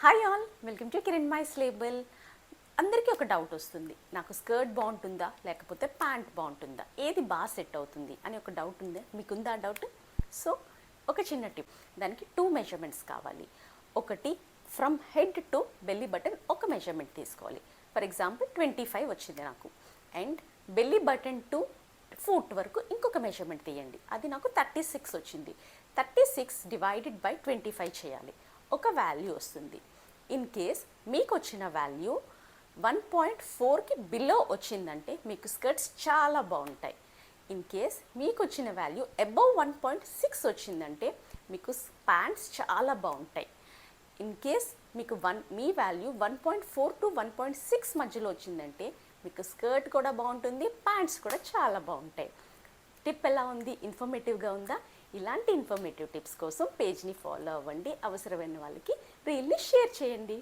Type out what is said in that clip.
Hi all, welcome to Kiran mice label. అందరికీ ఒక doubt వస్తుంది, నాకు స్కర్ట్ బాగుంటుందా లేకపోతే ప్యాంట్ బాగుంటుందా, ఏది బాగా సెట్ అవుతుంది అని ఒక డౌట్ ఉంది. మీకుందా ఆ డౌట్? సో ఒక చిన్న టిప్, దానికి 2 మెజర్మెంట్స్ కావాలి. ఒకటి from head to belly button ఒక మెజర్మెంట్ తీసుకోవాలి. ఫర్ ఎగ్జాంపుల్ 25 వచ్చింది నాకు, and belly button to foot వరకు ఇంకొక మెజర్మెంట్ తీయండి, అది నాకు 36 వచ్చింది. 36 డివైడెడ్ బై 25 చేయాలి, ఒక వాల్యూ వస్తుంది. ఇన్ కేస్ మీకు వచ్చిన వాల్యూ 1.4కి బిలో వచ్చిందంటే మీకు స్కర్ట్స్ చాలా బాగుంటాయి. ఇన్ కేస్ మీకు వచ్చిన వాల్యూ అబవ్ 1.6 వచ్చిందంటే మీకు ప్యాంట్స్ చాలా బాగుంటాయి. ఇన్ కేస్ మీకు మీ వాల్యూ 1.4 టు 1.6 మధ్యలో వచ్చిందంటే మీకు స్కర్ట్ కూడా బాగుంటుంది, ప్యాంట్స్ కూడా చాలా బాగుంటాయి. టిప్ ఎలా ఉంది? ఇన్ఫర్మేటివ్గా ఉందా? ఇలాంటి ఇన్ఫర్మేటివ్ టిప్స్ కోసం పేజ్ని ఫాలో అవ్వండి. అవసరమైన వాళ్ళకి రీల్ని షేర్ చేయండి.